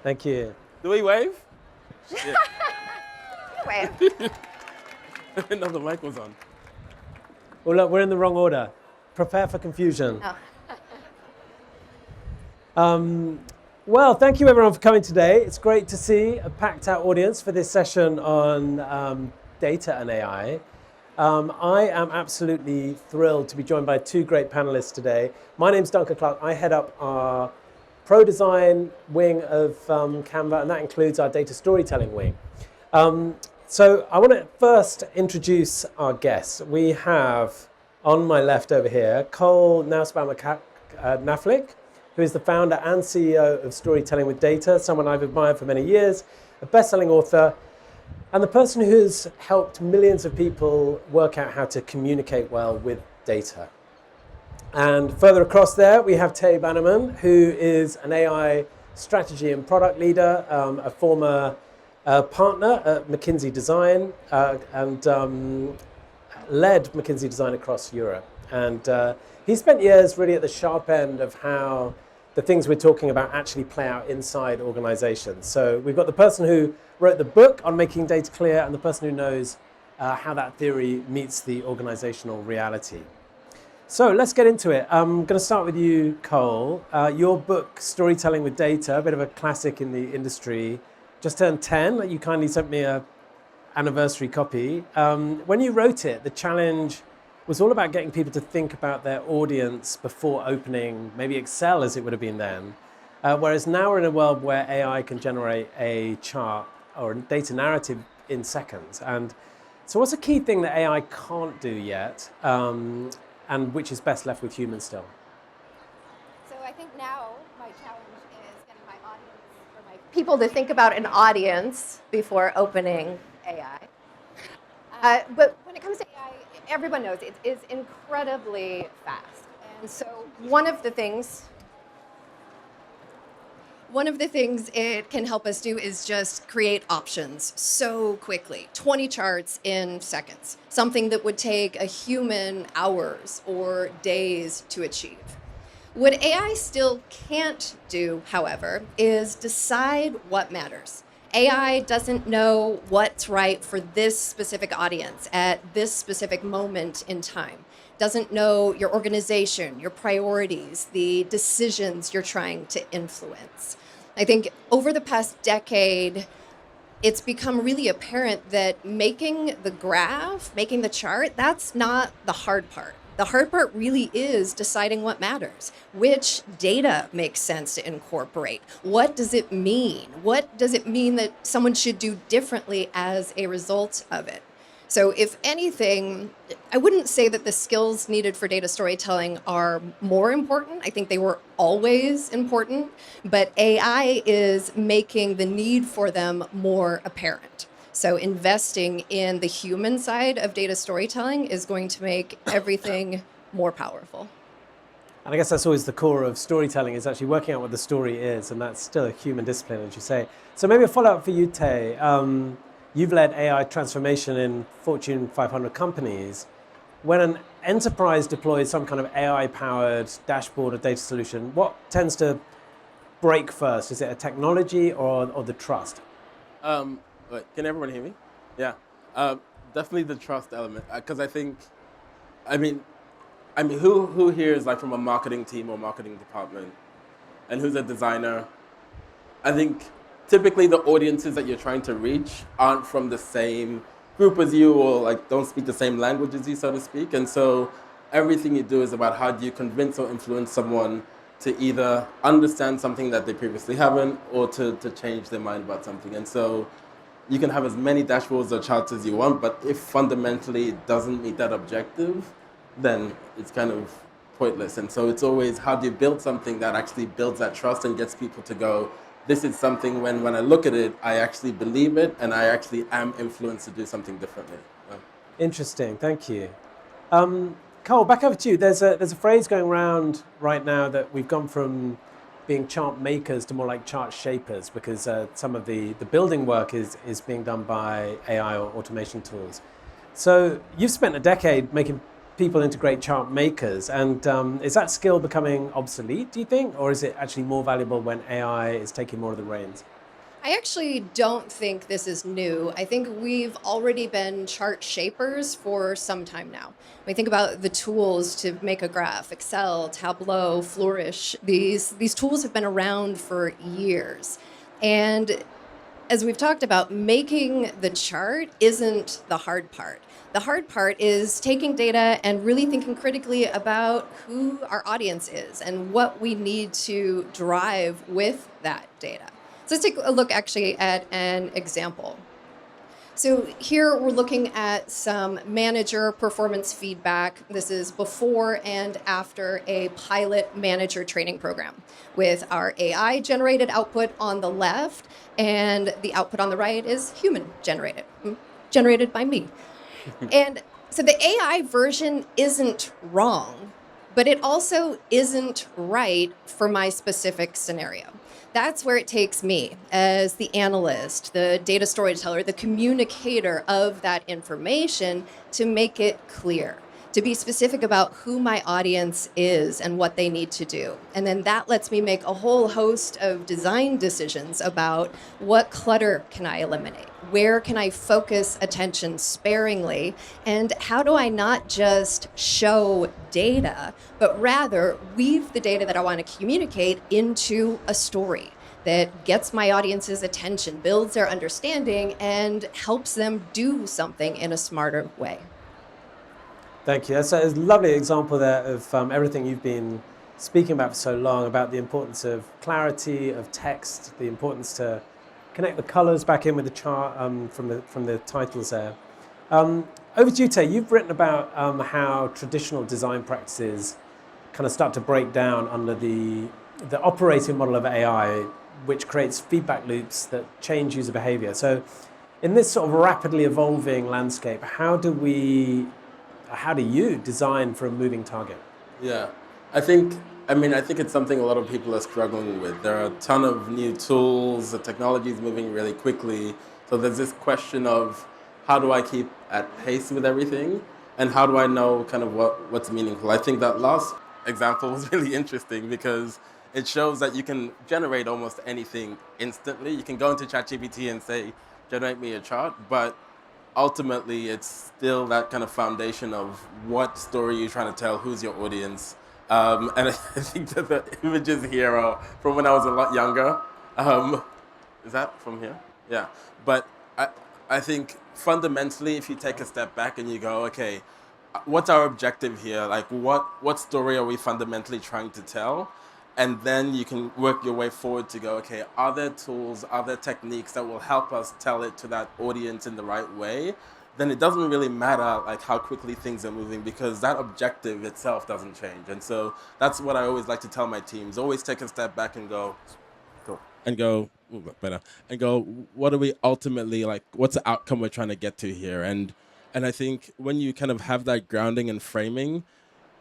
Thank you. Do we wave? Wait. No, the mic was on. Well, look, we're in the wrong order. Prepare for confusion. Oh. Well, thank you everyone for coming today. It's great to see a packed out audience for this session on data and AI. I am absolutely thrilled to be joined by two great panelists today. My name's Duncan Clark. I head up our Pro Design wing of Canva, and that includes our data storytelling wing. So I want to first introduce our guests. We have on my left over here, Cole Nausbaum-Knaflic, who is the founder and CEO of Storytelling with Data, someone I've admired for many years, a best-selling author, and the person who's helped millions of people work out how to communicate well with data. And further across there, we have Tay Bannerman, who is an AI strategy and product leader, a former partner at McKinsey Design, and led McKinsey Design across Europe. And he spent years really at the sharp end of how the things we're talking about actually play out inside organizations. So we've got the person who wrote the book on making data clear and the person who knows how that theory meets the organizational reality. So let's get into it. I'm going to start with you, Cole. Your book, Storytelling with Data, a bit of a classic in the industry, just turned 10. You kindly sent me an anniversary copy. When you wrote it, the challenge was all about getting people to think about their audience before opening, maybe Excel as it would have been then. Whereas now we're in a world where AI can generate a chart or a data narrative in seconds. And so what's a key thing that AI can't do yet, and which is best left with humans still? So I think now my challenge is getting my audience, or my people, to think about an audience before opening AI. But when it comes to AI, everyone knows it is incredibly fast. And so one of the things it can help us do is just create options so quickly. 20 charts in seconds, something that would take a human hours or days to achieve. What AI still can't do, however, is decide what matters. AI doesn't know what's right for this specific audience at this specific moment in time. Doesn't know your organization, your priorities, the decisions you're trying to influence. I think over the past decade, it's become really apparent that making the graph, making the chart, that's not the hard part. The hard part really is deciding what matters. Which data makes sense to incorporate? What does it mean? What does it mean that someone should do differently as a result of it? So if anything, I wouldn't say that the skills needed for data storytelling are more important. I think they were always important, but AI is making the need for them more apparent. So investing in the human side of data storytelling is going to make everything more powerful. And I guess that's always the core of storytelling, is actually working out what the story is, and that's still a human discipline, as you say. So maybe a follow-up for you, Tay. You've led AI transformation in Fortune 500 companies. When an enterprise deploys some kind of AI-powered dashboard or data solution, what tends to break first? Is it a technology or the trust? Wait, can everyone hear me? Yeah. Definitely the trust element, because I mean, who here is like from a marketing team or marketing department, and who's a designer? I think typically the audiences that you're trying to reach aren't from the same group as you, or like don't speak the same language as you, so to speak. And so everything you do is about how do you convince or influence someone to either understand something that they previously haven't, or to change their mind about something. And so you can have as many dashboards or charts as you want, but if fundamentally it doesn't meet that objective, then it's kind of pointless. And so it's always, how do you build something that actually builds that trust and gets people to go, this is something when I look at it, I actually believe it, and I actually am influenced to do something differently. Interesting, thank you. Cole, back over to you. There's a phrase going around right now that we've gone from being chart makers to more like chart shapers, because some of the building work is being done by AI or automation tools. So you've spent a decade making people into great chart makers, and is that skill becoming obsolete, do you think, or is it actually more valuable when AI is taking more of the reins? I actually don't think this is new. I think we've already been chart shapers for some time now. When we think about the tools to make a graph, Excel, Tableau, Flourish, these tools have been around for years. And as we've talked about, making the chart isn't the hard part. The hard part is taking data and really thinking critically about who our audience is and what we need to drive with that data. So let's take a look actually at an example. So here we're looking at some manager performance feedback. This is before and after a pilot manager training program with our AI generated output on the left, and the output on the right is human generated by me. And so the AI version isn't wrong, but it also isn't right for my specific scenario. That's where it takes me as the analyst, the data storyteller, the communicator of that information to make it clear, to be specific about who my audience is and what they need to do. And then that lets me make a whole host of design decisions about what clutter can I eliminate, where can I focus attention sparingly, and how do I not just show data, but rather weave the data that I want to communicate into a story that gets my audience's attention, builds their understanding, and helps them do something in a smarter way. Thank you. That's a lovely example there of everything you've been speaking about for so long, about the importance of clarity, of text, the importance to connect the colors back in with the chart from the titles there. Over to you, Tay. You've written about how traditional design practices kind of start to break down under the operating model of AI, which creates feedback loops that change user behavior. So in this sort of rapidly evolving landscape, how do you design for a moving target? Yeah, I think it's something a lot of people are struggling with. There are a ton of new tools, the technology is moving really quickly. So there's this question of how do I keep at pace with everything? And how do I know kind of what's meaningful? I think that last example was really interesting because it shows that you can generate almost anything instantly. You can go into ChatGPT and say, generate me a chart, but ultimately it's still that kind of foundation of what story you're trying to tell, who's your audience. And I think that the images here are from when I was a lot younger. Is that from here? Yeah. But I think fundamentally, if you take a step back and you go, okay, what's our objective here? Like what story are we fundamentally trying to tell? And then you can work your way forward to go, okay, are there tools, are there techniques that will help us tell it to that audience in the right way? Then it doesn't really matter like how quickly things are moving because that objective itself doesn't change. And so that's what I always like to tell my teams. Always take a step back and go, what are we ultimately like, what's the outcome we're trying to get to here? And I think when you kind of have that grounding and framing,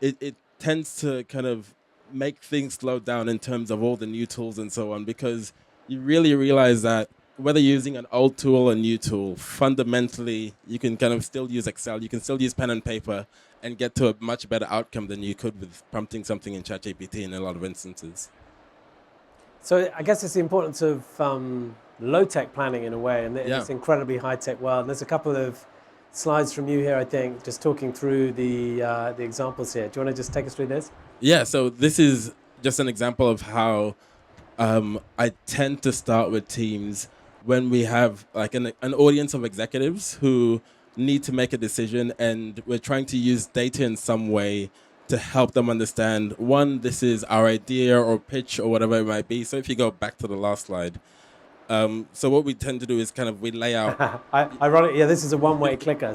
it tends to kind of make things slow down in terms of all the new tools and so on, because you really realize that whether you're using an old tool or a new tool, fundamentally you can kind of still use Excel, you can still use pen and paper and get to a much better outcome than you could with prompting something in ChatGPT in a lot of instances. So I guess it's the importance of low-tech planning in a way, and this incredibly high-tech world. And there's a couple of slides from you here, I think, just talking through the examples here. Do you want to just take us through this? Yeah, so this is just an example of how I tend to start with teams when we have like an audience of executives who need to make a decision, and we're trying to use data in some way to help them understand, one, this is our idea or pitch or whatever it might be. So if you go back to the last slide, so what we tend to do is kind of we lay out. Ironically, yeah, this is a one-way clicker.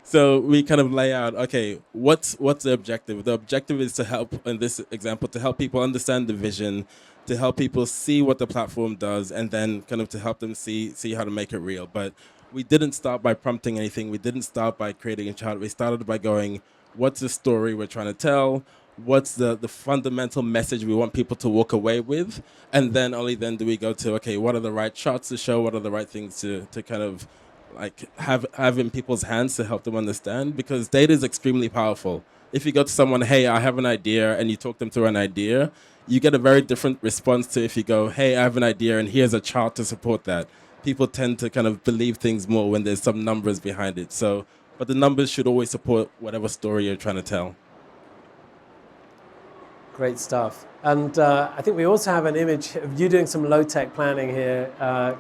So we kind of lay out, okay, what's the objective? The objective is to help, in this example, to help people understand the vision, to help people see what the platform does, and then kind of to help them see how to make it real. But we didn't start by prompting anything. We didn't start by creating a chart. We started by going, what's the story we're trying to tell? What's the fundamental message we want people to walk away with? And then only then do we go to, okay, what are the right charts to show? What are the right things to kind of like have in people's hands to help them understand, because data is extremely powerful. If you go to someone, hey, I have an idea, and you talk them through an idea, you get a very different response to if you go, hey, I have an idea, and here's a chart to support that. People tend to kind of believe things more when there's some numbers behind it. So, but the numbers should always support whatever story you're trying to tell. Great stuff. And I think we also have an image of you doing some low-tech planning here.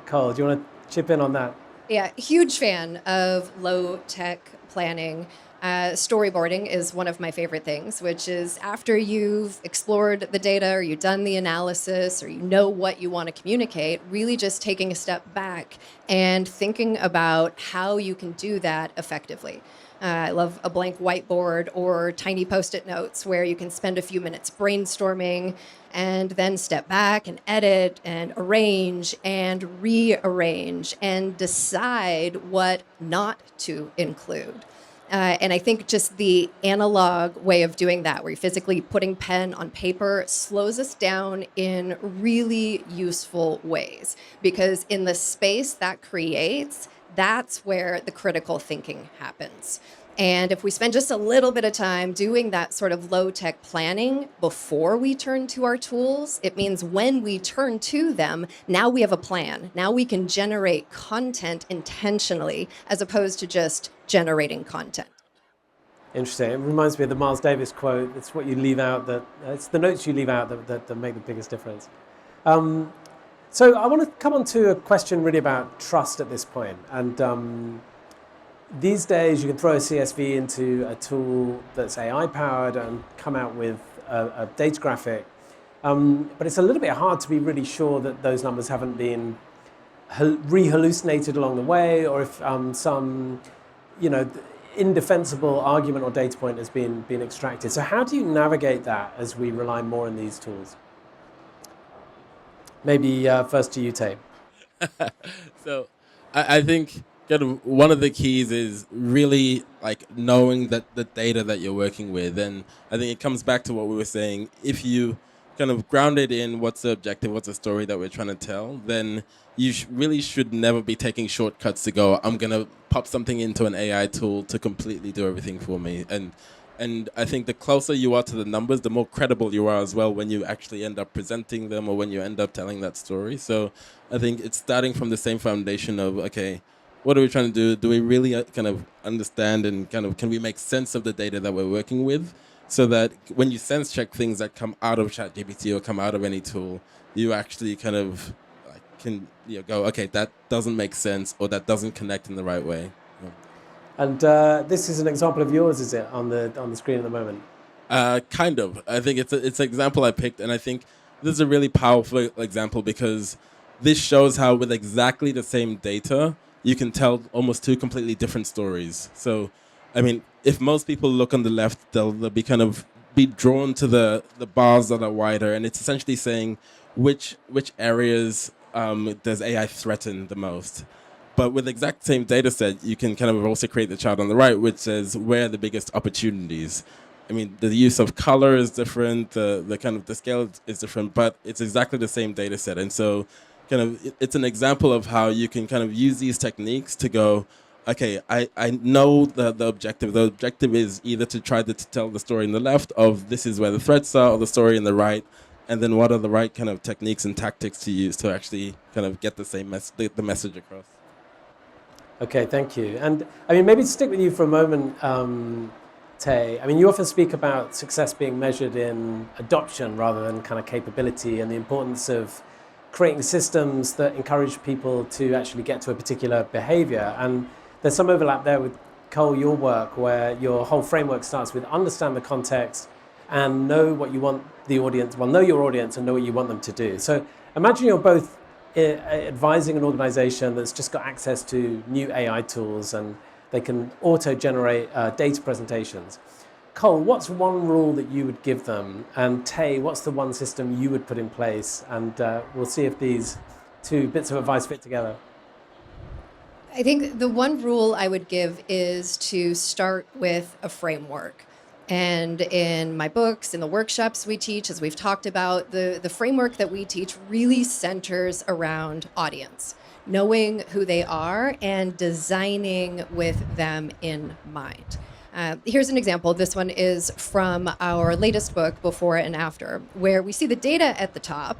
Cole, do you want to chip in on that? Yeah, huge fan of low-tech planning. Storyboarding is one of my favorite things, which is after you've explored the data or you've done the analysis or you know what you want to communicate, really just taking a step back and thinking about how you can do that effectively. I love a blank whiteboard or tiny Post-it notes where you can spend a few minutes brainstorming and then step back and edit and arrange and rearrange and decide what not to include. And I think just the analog way of doing that, where you're physically putting pen on paper, slows us down in really useful ways. Because in the space that creates, that's where the critical thinking happens. And if we spend just a little bit of time doing that sort of low-tech planning before we turn to our tools, it means when we turn to them, now we have a plan. Now we can generate content intentionally as opposed to just generating content. Interesting. It reminds me of the Miles Davis quote. It's what you leave out it's the notes you leave out that make the biggest difference. So I want to come on to a question really about trust at this point. And these days you can throw a CSV into a tool that's AI powered and come out with a data graphic. But it's a little bit hard to be really sure that those numbers haven't been re-hallucinated along the way, or if some, indefensible argument or data point has been extracted. So how do you navigate that as we rely more on these tools? Maybe first to you, Tay. So I think kind of one of the keys is really like knowing that the data that you're working with. And I think it comes back to what we were saying. If you kind of ground it in what's the objective, what's the story that we're trying to tell, then you really should never be taking shortcuts to go, I'm going to pop something into an AI tool to completely do everything for me. And I think the closer you are to the numbers, the more credible you are as well when you actually end up presenting them or when you end up telling that story. So I think it's starting from the same foundation of, okay, what are we trying to do? Do we really kind of understand and kind of can we make sense of the data that we're working with, so that when you sense check things that come out of ChatGPT or come out of any tool, you actually kind of can go, okay, that doesn't make sense or that doesn't connect in the right way. Yeah. And this is an example of yours, is it, on the screen at the moment? Kind of. I think it's an example I picked, and I think this is a really powerful example because this shows how with exactly the same data, you can tell almost two completely different stories. So, I mean, if most people look on the left, they'll be drawn to the bars that are wider, and it's essentially saying which areas does AI threaten the most. But with the exact same data set, you can kind of also create the chart on the right, which says where are the biggest opportunities. I mean, the use of color is different, the kind of the scale is different, but it's exactly the same data set. And so kind of it's an example of how you can kind of use these techniques to go, okay, I know the objective. The objective is either to try to tell the story in the left of this is where the threats are, or the story in the right, and then what are the right kind of techniques and tactics to use to actually kind of get the same the message across. Okay, thank you. And I mean, maybe to stick with you for a moment, Tay. I mean, you often speak about success being measured in adoption rather than kind of capability, and the importance of creating systems that encourage people to actually get to a particular behavior. And there's some overlap there with, Cole, your work, where your whole framework starts with understand the context and know what you want the audience, know your audience and know what you want them to do. So imagine you're both advising an organization that's just got access to new AI tools and they can auto-generate data presentations. Cole, what's one rule that you would give them? And Tay, what's the one system you would put in place? And we'll see if these two bits of advice fit together. I think the one rule I would give is to start with a framework. And in my books, in the workshops we teach, as we've talked about, the framework that we teach really centers around audience. knowing who they are and designing with them in mind. Here's an example. This one is from our latest book, Before and After, where we see the data at the top.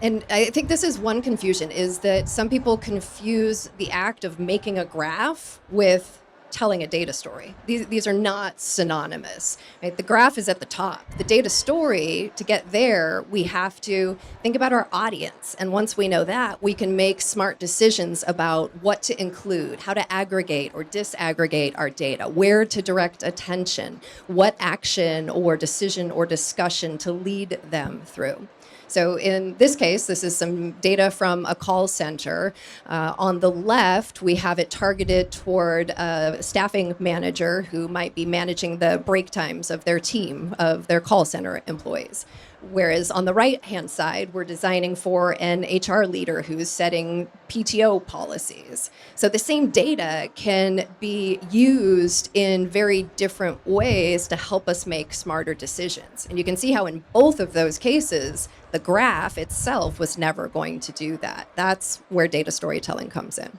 And I think this is one confusion, is that some people confuse the act of making a graph with telling a data story. These are not synonymous. Right? The graph is at the top. The data story, to get there, we have to think about our audience. And once we know that, we can make smart decisions about what to include, how to aggregate or disaggregate our data, where to direct attention, what action or decision or discussion to lead them through. So in this case, this is some data from a call center. On the left, we have it targeted toward a staffing manager who might be managing the break times of their team, of their call center employees. Whereas on the right-hand side, we're designing for an HR leader who's setting PTO policies. So the same data can be used in very different ways to help us make smarter decisions. And you can see how in both of those cases, the graph itself was never going to do that. That's where data storytelling comes in.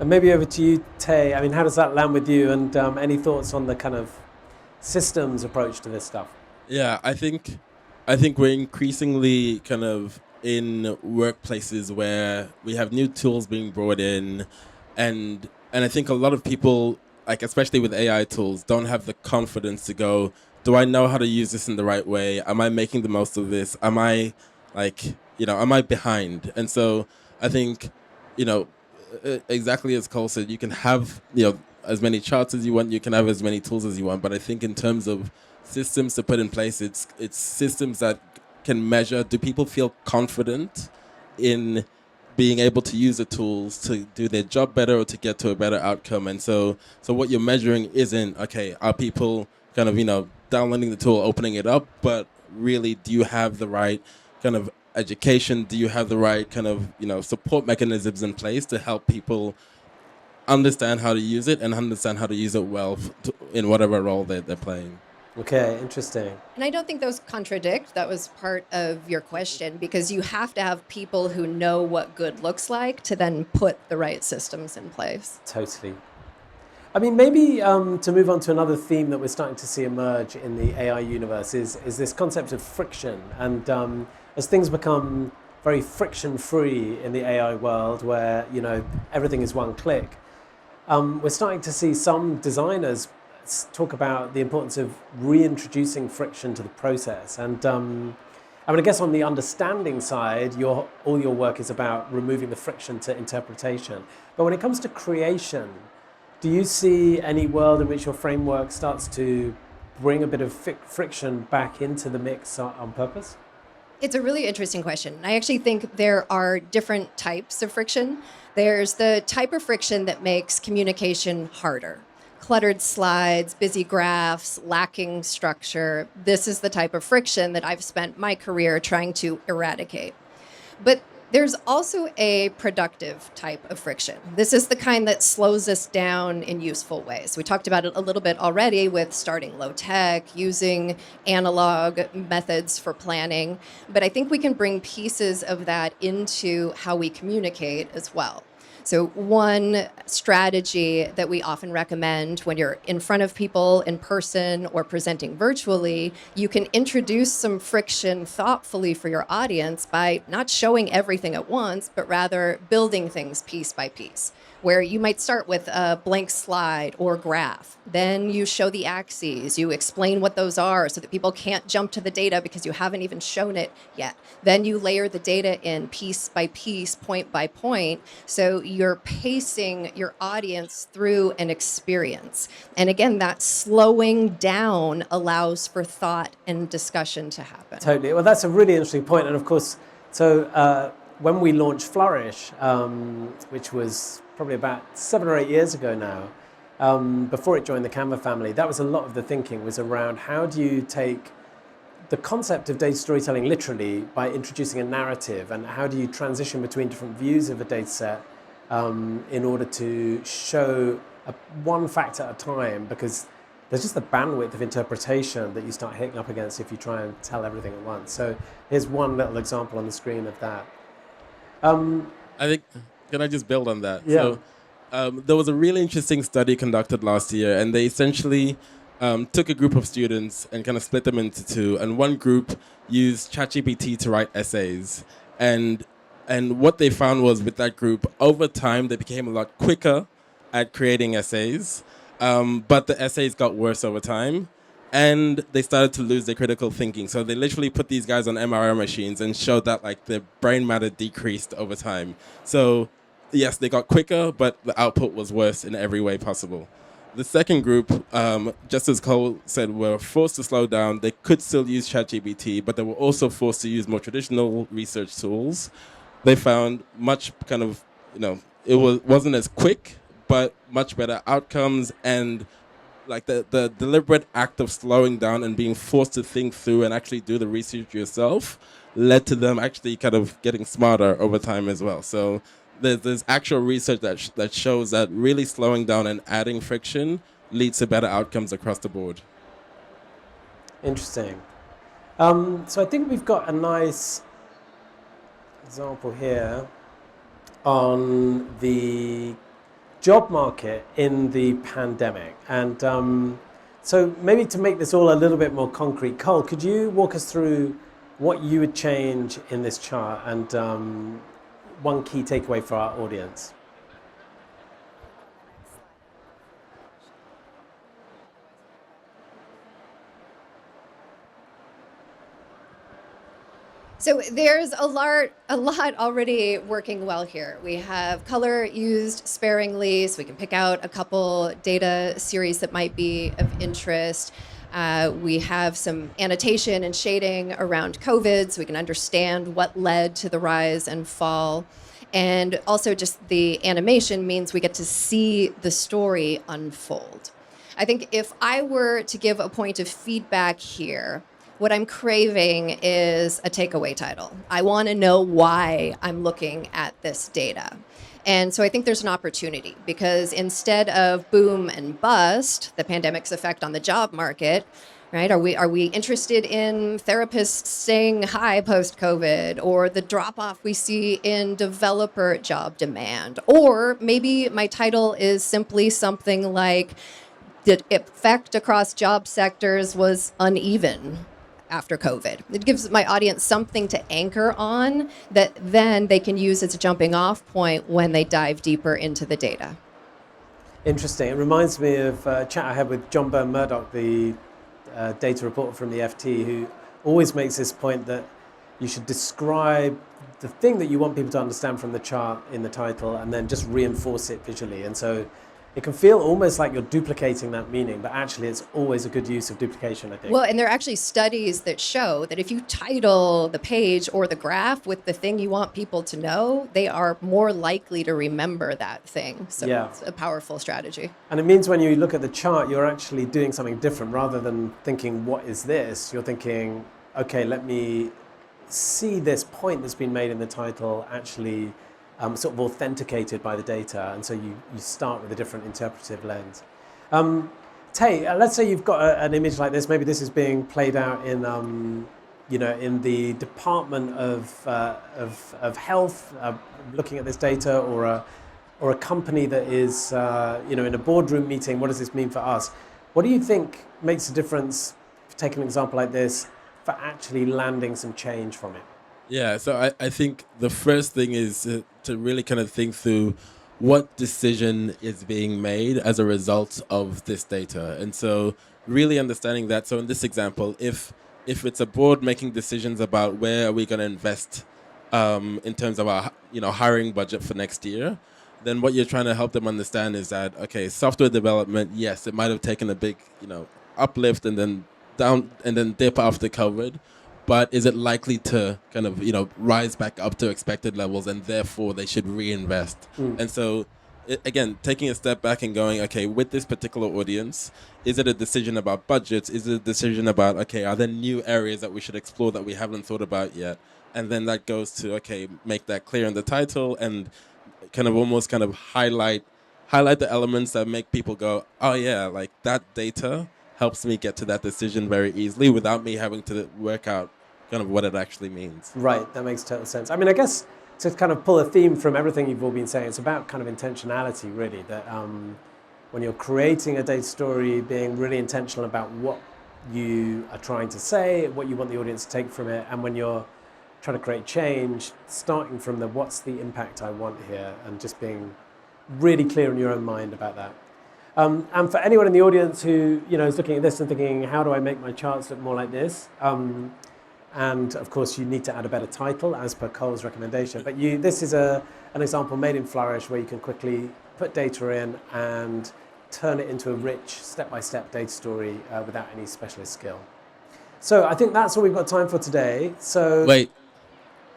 And maybe over to you, Tay. I mean, how does that land with you? And any thoughts on the kind of systems approach to this stuff? Yeah, I think we're increasingly kind of in workplaces where we have new tools being brought in, and I think a lot of people, like especially with AI tools, don't have the confidence to go, do I know how to use this in the right way? Am I making the most of this? Am I am I behind? And so I think, exactly as Cole said, you can have, as many charts as you want, you can have as many tools as you want, but I think in terms of systems to put in place, it's systems that can measure, do people feel confident in being able to use the tools to do their job better or to get to a better outcome? And so what you're measuring isn't, okay, are people kind of, downloading the tool, opening it up, but really, do you have the right kind of education? Do you have the right kind of, support mechanisms in place to help people understand how to use it and understand how to use it well in whatever role they're playing? Okay, interesting. And I don't think those contradict. That was part of your question, because you have to have people who know what good looks like to then put the right systems in place. Totally. I mean, maybe to move on to another theme that we're starting to see emerge in the AI universe is this concept of friction. And as things become very friction-free in the AI world, where everything is one click, we're starting to see some designers talk about the importance of reintroducing friction to the process. And I guess on the understanding side, all your work is about removing the friction to interpretation. But when it comes to creation, do you see any world in which your framework starts to bring a bit of friction back into the mix on purpose? It's a really interesting question. I actually think there are different types of friction. There's the type of friction that makes communication harder. Cluttered slides, busy graphs, lacking structure. This is the type of friction that I've spent my career trying to eradicate. But there's also a productive type of friction. This is the kind that slows us down in useful ways. We talked about it a little bit already with starting low tech, using analog methods for planning. But I think we can bring pieces of that into how we communicate as well. So one strategy that we often recommend when you're in front of people in person or presenting virtually, you can introduce some friction thoughtfully for your audience by not showing everything at once, but rather building things piece by piece, where you might start with a blank slide or graph. Then you show the axes, you explain what those are so that people can't jump to the data because you haven't even shown it yet. Then you layer the data in piece by piece, point by point, so you're pacing your audience through an experience. And again, that slowing down allows for thought and discussion to happen. Totally. Well, that's a really interesting point. And of course, so when we launched Flourish, which was probably about 7 or 8 years ago now, before it joined the Canva family, that was a lot of the thinking was around how do you take the concept of data storytelling literally by introducing a narrative, and how do you transition between different views of a data set in order to show one fact at a time, because there's just the bandwidth of interpretation that you start hitting up against if you try and tell everything at once. So here's one little example on the screen of that. I think, can I just build on that? Yeah. So there was a really interesting study conducted last year, and they essentially took a group of students and kind of split them into two. And one group used ChatGPT to write essays. And, and what they found was with that group, over time, they became a lot quicker at creating essays, but the essays got worse over time. And they started to lose their critical thinking. So they literally put these guys on MRI machines and showed that like their brain matter decreased over time. So yes, they got quicker, but the output was worse in every way possible. The second group, just as Cole said, were forced to slow down. They could still use ChatGPT, but they were also forced to use more traditional research tools. They found much kind of, wasn't as quick, but much better outcomes, and like the deliberate act of slowing down and being forced to think through and actually do the research yourself led to them actually kind of getting smarter over time as well. So there's actual research that shows that really slowing down and adding friction leads to better outcomes across the board. Interesting. So I think we've got a nice example here on the job market in the pandemic. And so maybe to make this all a little bit more concrete, Cole, could you walk us through what you would change in this chart and one key takeaway for our audience? So there's a lot already working well here. We have color used sparingly, so we can pick out a couple data series that might be of interest. We have some annotation and shading around COVID, so we can understand what led to the rise and fall. And also just the animation means we get to see the story unfold. I think if I were to give a point of feedback here, what I'm craving is a takeaway title. I want to know why I'm looking at this data. And so I think there's an opportunity because instead of boom and bust, the pandemic's effect on the job market, right? Are we interested in therapists staying high post-COVID, or the drop-off we see in developer job demand? Or maybe my title is simply something like the effect across job sectors was uneven after COVID. It gives my audience something to anchor on that then they can use as a jumping off point when they dive deeper into the data. Interesting. It reminds me of a chat I had with John Byrne-Murdoch, the data reporter from the FT, who always makes this point that you should describe the thing that you want people to understand from the chart in the title and then just reinforce it visually. And so it can feel almost like you're duplicating that meaning, but actually it's always a good use of duplication, I think. Well, and there are actually studies that show that if you title the page or the graph with the thing you want people to know, they are more likely to remember that thing. So Yeah. It's a powerful strategy. And it means when you look at the chart, you're actually doing something different. Rather than thinking, what is this? You're thinking, okay, let me see this point that's been made in the title actually sort of authenticated by the data, and so you start with a different interpretive lens. Tay, let's say you've got an image like this. Maybe this is being played out in, in the Department of Health, looking at this data, or a company that is, in a boardroom meeting. What does this mean for us? What do you think makes a difference, take an example like this, for actually landing some change from it? Yeah, so I think the first thing is to really kind of think through what decision is being made as a result of this data. And so really understanding that. So in this example, if it's a board making decisions about where are we going to invest in terms of our hiring budget for next year, then what you're trying to help them understand is that, okay, software development, yes, it might have taken a big uplift and then down and then dip after COVID. But is it likely to kind of, rise back up to expected levels, and therefore they should reinvest? And so, again, taking a step back and going, okay, with this particular audience, is it a decision about budgets? Is it a decision about, okay, are there new areas that we should explore that we haven't thought about yet? And then that goes to, okay, make that clear in the title and kind of almost kind of highlight the elements that make people go, oh yeah, like that data helps me get to that decision very easily without me having to work out kind of what it actually means. Right, that makes total sense. I mean, I guess to kind of pull a theme from everything you've all been saying, it's about kind of intentionality, really, that when you're creating a data story, being really intentional about what you are trying to say, what you want the audience to take from it, and when you're trying to create change, starting from the what's the impact I want here, and just being really clear in your own mind about that. And for anyone in the audience who is looking at this and thinking, how do I make my charts look more like this? And of course, you need to add a better title as per Cole's recommendation. But this is an example made in Flourish where you can quickly put data in and turn it into a rich step-by-step data story without any specialist skill. So I think that's all we've got time for today. So Wait,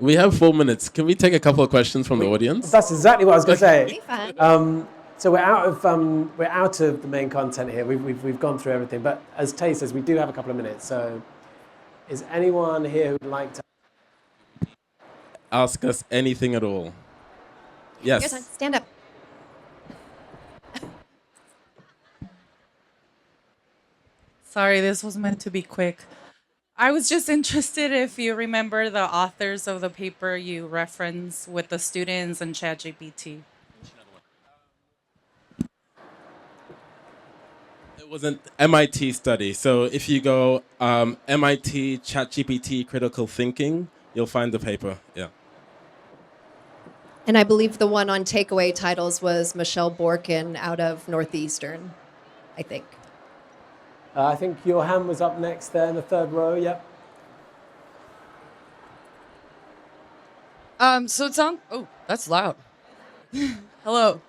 we have 4 minutes. Can we take a couple of questions from the audience? That's exactly what I was going to say. Be fun. So we're out of the main content here. We've gone through everything. But as Tay says, we do have a couple of minutes. So is anyone here who would like to Ask us anything at all. Yes. Your son, stand up. Sorry, this was meant to be quick. I was just interested if you remember the authors of the paper you reference with the students and ChatGPT. It was an MIT study. So if you go MIT ChatGPT critical thinking, you'll find the paper. Yeah. And I believe the one on takeaway titles was Michelle Borkin out of Northeastern, I think. I think your hand was up next there in the third row. Yep. So it sounds. Oh, that's loud. Hello.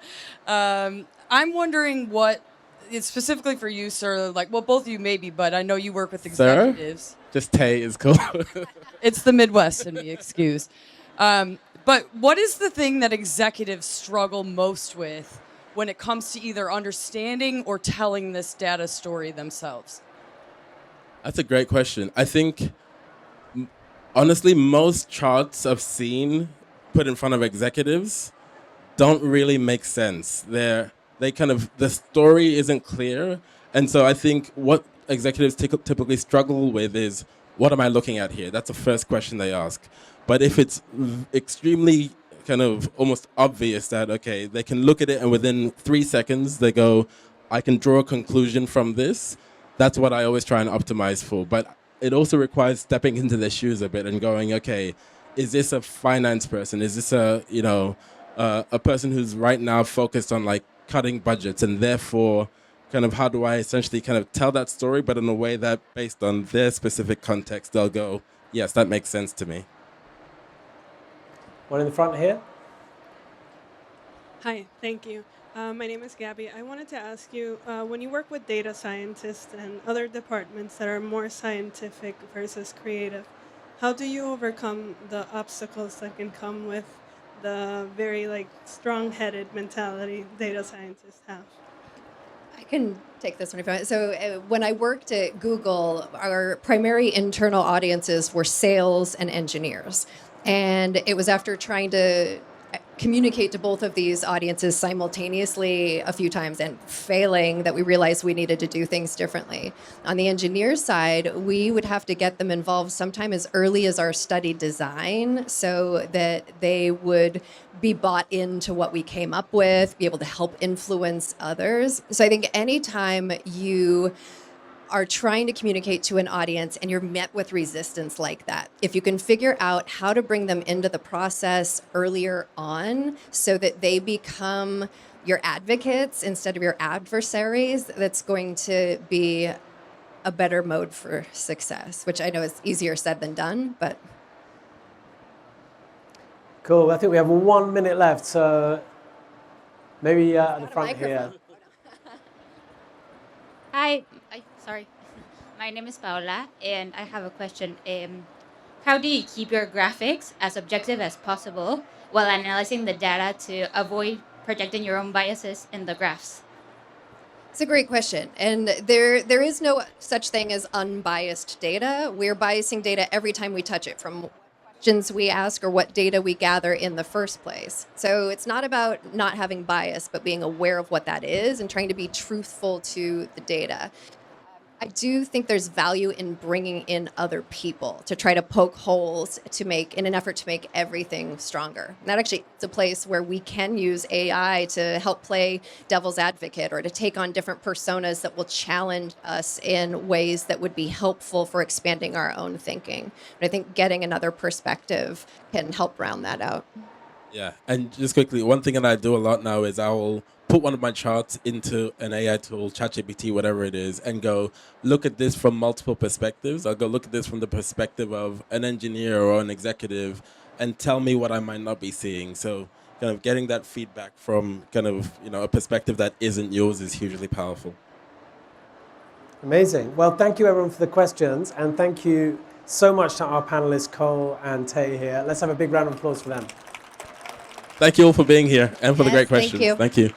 I'm wondering what, it's specifically for you, sir. Like, well, both of you maybe, but I know you work with executives. Just Tay is cool. It's the Midwest in me, excuse. But what is the thing that executives struggle most with when it comes to either understanding or telling this data story themselves? That's a great question. I think, honestly, most charts I've seen put in front of executives don't really make sense. The story isn't clear. And so I think what executives typically struggle with is, what am I looking at here? That's the first question they ask. But if it's extremely kind of almost obvious that, okay, they can look at it and within 3 seconds they go, I can draw a conclusion from this, that's what I always try and optimize for. But it also requires stepping into their shoes a bit and going, okay, is this a finance person? Is this a person who's right now focused on like cutting budgets, and therefore kind of how do I essentially kind of tell that story, but in a way that based on their specific context, they'll go, yes, that makes sense to me. One in the front here. Hi, thank you. My name is Gabby. I wanted to ask you, when you work with data scientists and other departments that are more scientific versus creative, how do you overcome the obstacles that can come with the very strong-headed mentality data scientists have? I can take this one if you want. So when I worked at Google, our primary internal audiences were sales and engineers. And it was after trying to communicate to both of these audiences simultaneously a few times and failing that we realized we needed to do things differently. On the engineer side, we would have to get them involved sometime as early as our study design so that they would be bought into what we came up with, be able to help influence others. So I think anytime you are trying to communicate to an audience and you're met with resistance like that, if you can figure out how to bring them into the process earlier on so that they become your advocates instead of your adversaries, that's going to be a better mode for success, which I know is easier said than done, but. Cool. I think we have 1 minute left, so maybe at the front here. Hi, sorry. My name is Paola, and I have a question. How do you keep your graphics as objective as possible while analyzing the data to avoid projecting your own biases in the graphs? It's a great question. And there is no such thing as unbiased data. We're biasing data every time we touch it, from questions we ask or what data we gather in the first place. So it's not about not having bias, but being aware of what that is and trying to be truthful to the data. I do think there's value in bringing in other people to try to poke holes in an effort to make everything stronger. And that actually is a place where we can use AI to help play devil's advocate or to take on different personas that will challenge us in ways that would be helpful for expanding our own thinking. But I think getting another perspective can help round that out. Yeah, and just quickly, one thing that I do a lot now is I will put one of my charts into an AI tool, ChatGPT, whatever it is, and go look at this from multiple perspectives. I'll go look at this from the perspective of an engineer or an executive, and tell me what I might not be seeing. So, kind of getting that feedback from kind of a perspective that isn't yours is hugely powerful. Amazing. Well, thank you everyone for the questions, and thank you so much to our panelists, Cole and Tay here. Let's have a big round of applause for them. Thank you all for being here and for the Yes, great thank questions. you. Thank you.